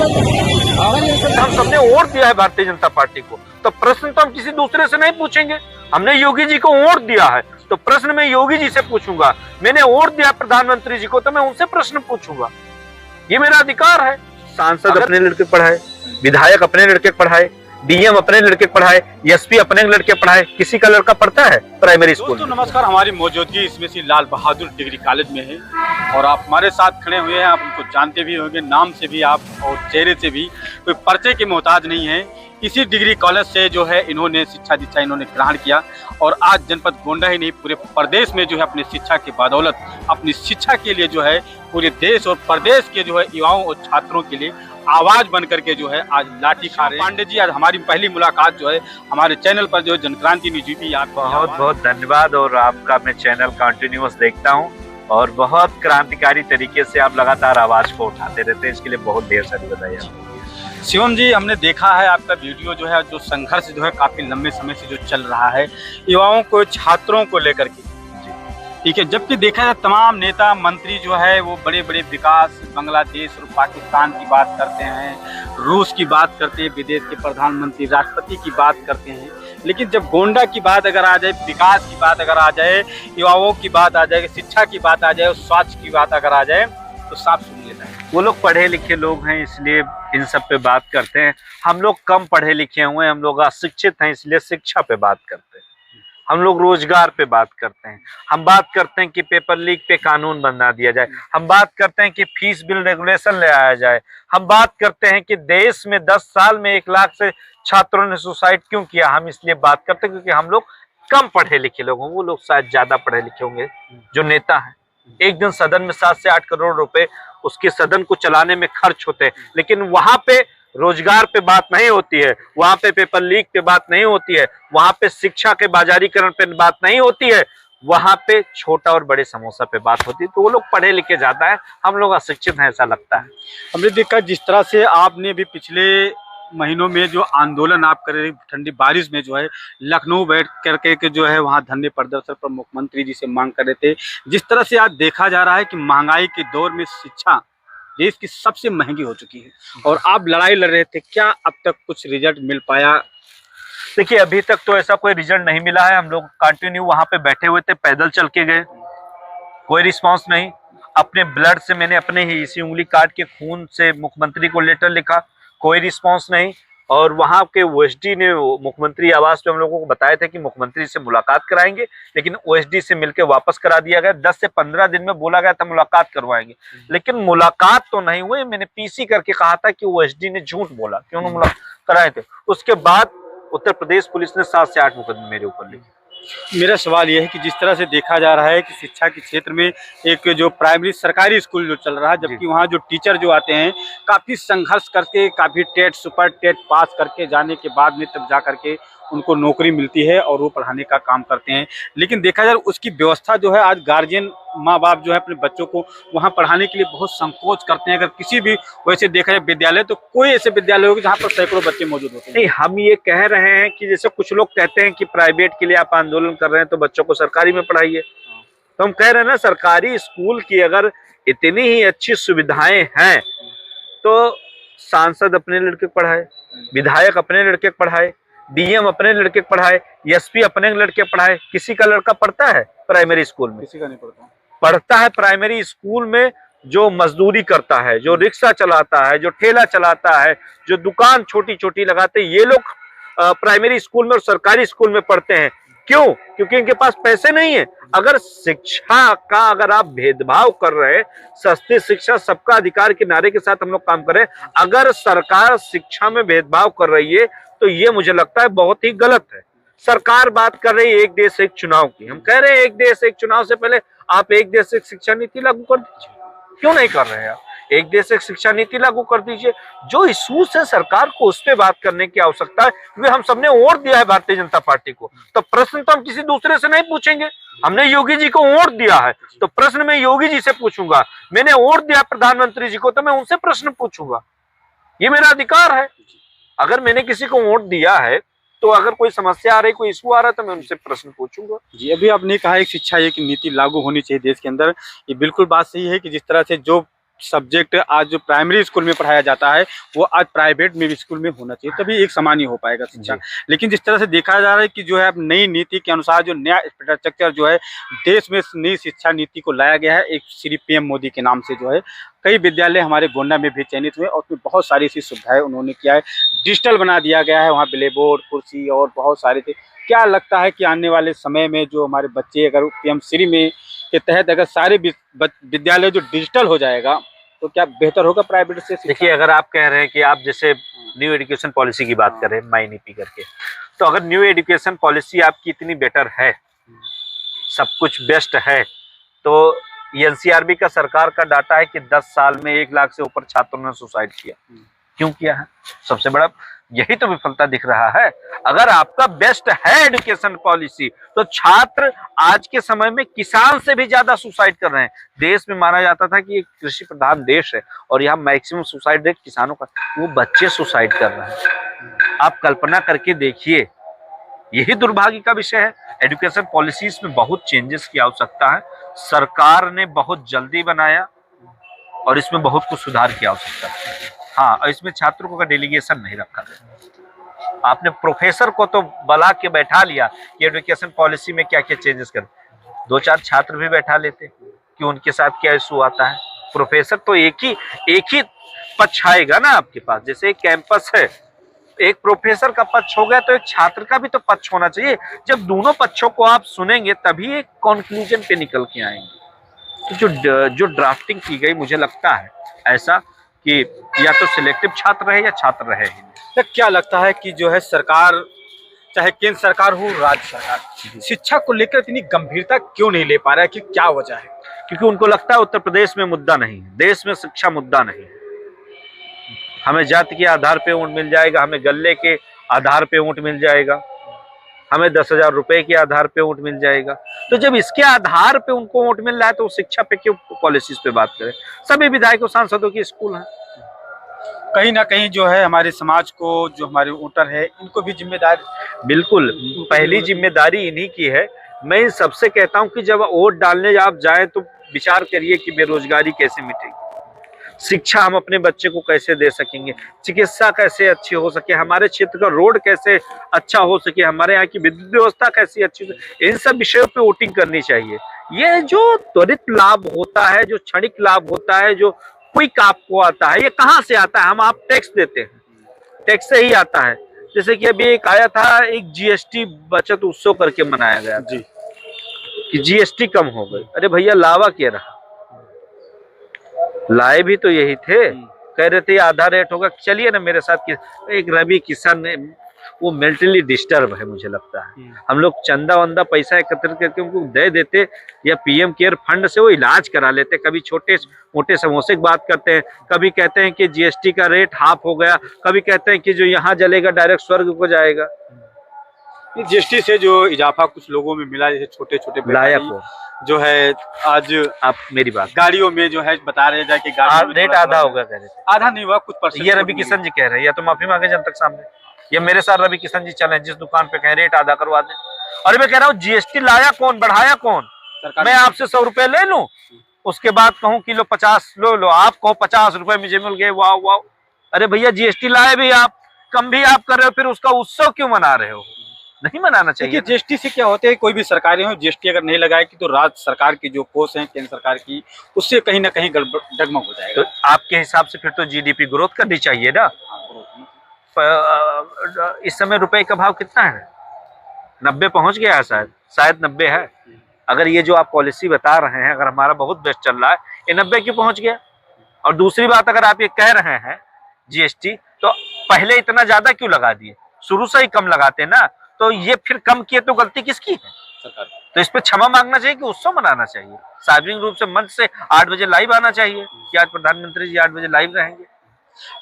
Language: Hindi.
हम सबने वोट दिया है भारतीय जनता पार्टी को, तो प्रश्न तो हम किसी दूसरे से नहीं पूछेंगे। हमने योगी जी को वोट दिया है तो प्रश्न मैं योगी जी से पूछूंगा। मैंने वोट दिया प्रधानमंत्री जी को तो मैं उनसे प्रश्न पूछूंगा। ये मेरा अधिकार है। सांसद अपने लड़के पढ़ाए, विधायक अपने लड़के पढ़ाए, डीएम अपने लड़के पढ़ाए, एसपी अपने लड़के पढ़ाए, किसी का लड़का पढ़ता है प्राइमरी स्कूल? दोस्तों नमस्कार, हमारी मौजूदगी इसमें से लाल बहादुर डिग्री कॉलेज में है और आप हमारे साथ खड़े हुए हैं। आप उनको जानते भी होंगे, नाम से भी आप और चेहरे से भी, कोई परिचय के मोहताज नहीं है। इसी डिग्री कॉलेज से जो है इन्होंने शिक्षा दीक्षा इन्होंने ग्रहण किया और आज जनपद गोंडा ही नहीं पूरे प्रदेश में जो है अपनी शिक्षा की बदौलत अपनी शिक्षा के लिए जो है पूरे देश और प्रदेश के जो है युवाओं और छात्रों के लिए आवाज बन करके जो है आज लाठी खा रहे हैं। पांडे जी, आज हमारी पहली मुलाकात जो है हमारे चैनल पर जो जनक्रांति न्यूज़ यूपी, आप बहुत बहुत धन्यवाद। और आपका मैं चैनल कंटिन्यूअस देखता हूं और बहुत क्रांतिकारी तरीके से आप लगातार आवाज को उठाते रहते हैं, इसके लिए बहुत ढेर सारी बधाई। शिवम जी, हमने देखा है आपका वीडियो जो है, जो संघर्ष जो है काफी लंबे समय से जो चल रहा है युवाओं को, छात्रों को लेकर के, ठीक है। जबकि देखा जाए तमाम नेता मंत्री जो है वो बड़े बड़े विकास, बांग्लादेश और पाकिस्तान की बात करते हैं, रूस की बात करते हैं, विदेश के प्रधानमंत्री, राष्ट्रपति की बात करते हैं, लेकिन जब गोंडा की बात अगर आ जाए, विकास की बात अगर आ जाए, युवाओं की बात आ जाए, शिक्षा की बात आ जाए, स्वास्थ्य की बात अगर आ जाए तो साफ सुन लेता है। वो लोग पढ़े लिखे लोग हैं इसलिए इन सब पे बात करते हैं। हम लोग कम पढ़े लिखे हुए हैं, हम लोग अशिक्षित हैं इसलिए शिक्षा पे बात करते हैं। हम लोग रोजगार पे बात करते हैं, हम बात करते हैं कि पेपर लीक पे कानून बना दिया जाए, हम बात करते हैं कि फीस बिल रेगुलेशन ले आया जाए, हम बात करते हैं कि देश में 10 साल में 1 लाख से छात्रों ने सुसाइड क्यों किया। हम इसलिए बात करते हैं क्योंकि हम लोग कम पढ़े लिखे लोग हैं, वो लोग शायद ज्यादा पढ़े लिखे होंगे जो नेता हैं। एक दिन सदन में 7 से 8 करोड़ रुपए उसके सदन को चलाने में खर्च होते हैं, लेकिन वहां पे रोजगार पे बात नहीं होती है, वहां पे पेपर लीक पे बात नहीं होती है, वहां पे शिक्षा के बाजारीकरण पे बात नहीं होती है, वहां पे छोटा और बड़े समोसा पे बात होती है। तो वो लोग पढ़े लिखे ज्यादा है, हम लोग अशिक्षित हैं ऐसा लगता है। हमने देखा जिस तरह से आपने भी पिछले महीनों में जो आंदोलन आप कर रहे, ठंडी बारिश में जो है लखनऊ बैठ करके के जो है वहाँ धरने प्रदर्शन पर मुख्यमंत्री जी से मांग कर रहे थे। जिस तरह से आज देखा जा रहा है कि महंगाई के दौर में शिक्षा देश की सबसे महंगी हो चुकी है और आप लड़ाई लड़ रहे थे, क्या अब तक कुछ रिजल्ट मिल पाया? देखिए, अभी तक तो ऐसा कोई रिजल्ट नहीं मिला है। हम लोग कंटिन्यू वहां पे बैठे हुए थे, पैदल चल के गए, कोई रिस्पांस नहीं। अपने ब्लड से मैंने अपने ही इसी उंगली काट के खून से मुख्यमंत्री को लेटर लिखा, कोई रिस्पांस नहीं। और वहां के ओएसडी ने मुख्यमंत्री आवास पे हम लोगों को बताया था कि मुख्यमंत्री से मुलाकात कराएंगे, लेकिन ओएसडी से मिलकर वापस करा दिया गया। 10 से 15 दिन में बोला गया था मुलाकात करवाएंगे, लेकिन मुलाकात तो नहीं हुई। मैंने पीसी करके कहा था कि ओएसडी ने झूठ बोला कि उन्होंने मुलाकात कराए थे। उसके बाद उत्तर प्रदेश पुलिस ने 7 से 8 मुकदमे मेरे ऊपर लिखे। मेरा सवाल यह है कि जिस तरह से देखा जा रहा है कि शिक्षा के क्षेत्र में एक जो प्राइमरी सरकारी स्कूल जो चल रहा है, जबकि वहाँ जो टीचर जो आते हैं काफ़ी संघर्ष करके, काफ़ी टेट सुपर टेट पास करके जाने के बाद में तब जा करके उनको नौकरी मिलती है और वो पढ़ाने का काम करते हैं। लेकिन देखा जाए उसकी व्यवस्था जो है, आज गार्जियन माँ बाप जो है अपने बच्चों को वहाँ पढ़ाने के लिए बहुत संकोच करते हैं। अगर किसी भी वैसे देखा जाए विद्यालय, तो कोई ऐसे विद्यालय होगा जहाँ पर सैकड़ों बच्चे मौजूद होते हैं। नहीं, हम ये कह रहे हैं कि जैसे कुछ लोग कहते हैं कि प्राइवेट के लिए आप आंदोलन कर रहे हैं तो बच्चों को सरकारी में पढ़ाइए, तो हम कह रहे हैं ना, सरकारी स्कूल की अगर इतनी ही अच्छी सुविधाएं हैं तो सांसद अपने लड़के पढ़ाए, विधायक अपने लड़के पढ़ाए, डीएम अपने लड़के पढ़ाए, एसपी अपने लड़के पढ़ाए। किसी का लड़का पढ़ता है प्राइमरी स्कूल में? किसी का नहीं पढ़ता। पढ़ता है प्राइमरी स्कूल में जो मजदूरी करता है, जो रिक्शा चलाता है, जो ठेला चलाता है, जो दुकान छोटी छोटी लगाते हैं, ये लोग प्राइमरी स्कूल में और सरकारी स्कूल में पढ़ते हैं। क्यों? क्योंकि इनके पास पैसे नहीं है। अगर शिक्षा का अगर आप भेदभाव कर रहे हैं, सस्ती शिक्षा सबका अधिकार के नारे के साथ हम लोग काम कर रहे हैं, अगर सरकार शिक्षा में भेदभाव कर रही है तो ये मुझे लगता है बहुत ही गलत है। सरकार बात कर रही है एक देश एक चुनाव की, हम कह रहे हैं एक देश एक चुनाव से पहले आप एक देश एक शिक्षा नीति लागू कर दीजिए। क्यों नहीं कर रहे हैं आप? एक देश एक शिक्षा नीति लागू कर दीजिए। जो इश्यूज है सरकार को उस पर बात करने की आवश्यकता है, क्योंकि हम सबने वोट दिया है भारतीय जनता पार्टी को, तो प्रश्न तो हम किसी दूसरे से नहीं पूछेंगे। हमने योगी जी को वोट दिया है तो प्रश्न मैं योगी जी से पूछूंगा। मैंने वोट दिया प्रधानमंत्री जी को तो मैं उनसे प्रश्न पूछूंगा। ये मेरा अधिकार है। अगर मैंने किसी को वोट दिया है तो अगर कोई समस्या आ रही, कोई इशू आ रहा है तो मैं उनसे प्रश्न पूछूंगा। जी, अभी आपने कहा एक शिक्षा एक नीति लागू होनी चाहिए देश के अंदर, ये बिल्कुल बात सही है कि जिस तरह से जो सब्जेक्ट आज जो प्राइमरी स्कूल में पढ़ाया जाता है वो आज प्राइवेट में भी स्कूल में होना चाहिए, तभी एक समान ही हो पाएगा शिक्षा। लेकिन जिस तरह से देखा जा रहा है कि जो है अब नई नीति के अनुसार जो नया इंफ्रास्ट्रक्चर जो है देश में नई शिक्षा नीति को लाया गया है, एक श्री पीएम मोदी के नाम से जो है कई विद्यालय हमारे गोंडा में भी चयनित हुए और उसमें बहुत सारी ऐसी सुविधाएं उन्होंने किया है। डिजिटल बना दिया गया है, वहाँ ब्लैक बोर्ड, कुर्सी और बहुत सारे थे। क्या लगता है कि आने वाले समय में जो हमारे बच्चे अगर पीएम श्री में के तहत अगर सारे विद्यालय जो डिजिटल हो जाएगा तो क्या बेहतर होगा प्राइवेट से? देखिए, अगर आप कह रहे हैं कि आप जैसे न्यू एजुकेशन पॉलिसी की बात करें माई नीति करके, तो अगर न्यू एजुकेशन पॉलिसी आपकी इतनी बेटर है, सब कुछ बेस्ट है, तो एनसीआरबी का सरकार का डाटा है कि 10 साल में 1 लाख से ऊपर छात्रों ने सुसाइड किया। क्यों किया है? सबसे बड़ा यही तो विफलता दिख रहा है। अगर आपका बेस्ट है एजुकेशन पॉलिसी, तो छात्र आज के समय में किसान से भी ज्यादा सुसाइड कर रहे हैं। देश में माना जाता था कि एक कृषि प्रधान देश है और यहाँ मैक्सिमम सुसाइड रेट किसानों का, वो बच्चे सुसाइड कर रहे हैं। आप कल्पना करके देखिए, यही दुर्भाग्य का विषय है। एजुकेशन पॉलिसीज में बहुत चेंजेस की आवश्यकता है। सरकार ने बहुत जल्दी बनाया और इसमें बहुत कुछ सुधार की आवश्यकता है। हाँ, और इसमें छात्रों का डेलीगेशन नहीं रखा गया। आपने प्रोफेसर को तो बुला के बैठा लिया कि एजुकेशन पॉलिसी में क्या क्या चेंजेस कर, 2-4 छात्र भी बैठा लेते कि उनके साथ क्या इशू आता है। प्रोफेसर तो एक ही पक्ष आएगा ना आपके पास। जैसे एक कैंपस है, एक प्रोफेसर का पक्ष हो गया तो एक छात्र का भी तो पक्ष होना चाहिए। जब दोनों पक्षों को आप सुनेंगे तभी एक कंक्लूजन पे निकल के आएंगे। तो जो ड्राफ्टिंग की गई, मुझे लगता है ऐसा कि या तो सिलेक्टिव छात्र रहे या छात्र रहे ही नहीं। तो क्या लगता है कि जो है सरकार, चाहे केंद्र सरकार हो राज्य सरकार, शिक्षा को लेकर इतनी गंभीरता क्यों नहीं ले पा रहा है? कि क्या वजह है? क्योंकि उनको लगता है उत्तर प्रदेश में मुद्दा नहीं है, देश में शिक्षा मुद्दा नहीं है। हमें जाति के आधार पे ऊँट मिल जाएगा, हमें गले के आधार पे ऊँट मिल जाएगा, हमें 10,000 रुपए के आधार पे ऊँट मिल जाएगा। तो जब इसके आधार पे उनको ऊँट मिल रहा है तो शिक्षा पे क्यों पॉलिसीज पे बात करें? सभी विधायकों सांसदों की स्कूल है। कहीं ना कहीं जो है हमारे समाज को, जो हमारे वोटर है, इनको भी जिम्मेदार, बिल्कुल पहली जिम्मेदारी इन्हीं की है। मैं इन सबसे कहता हूं कि जब वोट डालने आप जाए तो विचार करिए कि बेरोजगारी कैसे मिटेगी, शिक्षा हम अपने बच्चे को कैसे दे सकेंगे, चिकित्सा कैसे अच्छी हो सके, हमारे क्षेत्र का रोड कैसे अच्छा हो सके, हमारे यहाँ की विद्युत व्यवस्था कैसी अच्छी हो सके। इन सब विषयों पे वोटिंग करनी चाहिए। ये जो त्वरित लाभ होता है, जो क्षणिक लाभ होता है, जो क्विक आपको आता है, ये कहाँ से आता है? हम आप टैक्स देते हैं, टैक्स से ही आता है। जैसे कि अभी एक आया था, एक जीएसटी बचत उत्सव करके मनाया गया जी, कि जीएसटी कम हो गई। अरे भैया, लावा क्या रहा? लाए भी तो यही थे, कह रहे थे आधा रेट होगा। चलिए ना मेरे साथ कि एक रवि किशन ने, वो मेंटली डिस्टर्ब है मुझे लगता है। हम लोग चंदा वंदा पैसा एकत्रित करके उनको दे देते या पीएम केयर फंड से वो इलाज करा लेते। कभी छोटे मोटे समोसे की बात करते हैं, कभी कहते हैं कि जीएसटी का रेट हाफ हो गया, कभी कहते हैं कि जो यहाँ जलेगा डायरेक्ट स्वर्ग को जाएगा। जीएसटी से जो इजाफा कुछ लोगों में मिला, जैसे छोटे छोटे लायक हो जो है, आज आप मेरी बात, गाड़ियों में जो है बता रहे हैं कि रेट आधा होगा, कह रहे थे। आधा नहीं हुआ, कुछ परसेंट। ये रवि किशन जी कह रहे हैं, या तो माफी मांगे जनता के सामने, ये मेरे साथ रवि किशन जी चले जिस दुकान पे कहें रेट आधा करवा दे। और मैं कह रहा हूँ जीएसटी लाया कौन, बढ़ाया कौन? मैं आपसे 100 रुपए ले लूं, उसके बाद कहूँ किलो 50 लो, आप कहो 50 रुपए मुझे मिल गए, वाह वाह। अरे भैया, जीएसटी लाए भी आप, कम भी आप कर रहे हो, फिर उसका उत्सव क्यों मना रहे हो? नहीं मनाना चाहिए। जीएसटी से क्या होता है, कोई भी सरकारें हो, जीएसटी अगर नहीं लगाएगी तो राज्य सरकार की जो कोष है केंद्र सरकार की, उससे कहीं ना कहीं डगमग हो जाएगा। तो आपके हिसाब से फिर तो जीडीपी ग्रोथ करनी चाहिए ना। इस समय रुपए का भाव कितना है? 90 पहुंच गया है, शायद 90 है। अगर ये जो आप पॉलिसी बता रहे हैं, अगर हमारा बहुत बेस्ट चल रहा है, ये 90 क्यों पहुंच गया? और दूसरी बात, अगर आप ये कह रहे हैं जीएसटी, तो पहले इतना ज्यादा क्यों लगा दिए? शुरू से ही कम लगाते ना, तो ये फिर कम किए तो गलती किसकी है? सरकार। तो इस पे क्षमा मांगना चाहिए कि उत्सव मनाना चाहिए? सार्वजनिक रूप से मंच से 8 बजे लाइव आना चाहिए कि आज प्रधानमंत्री जी 8 बजे लाइव रहेंगे।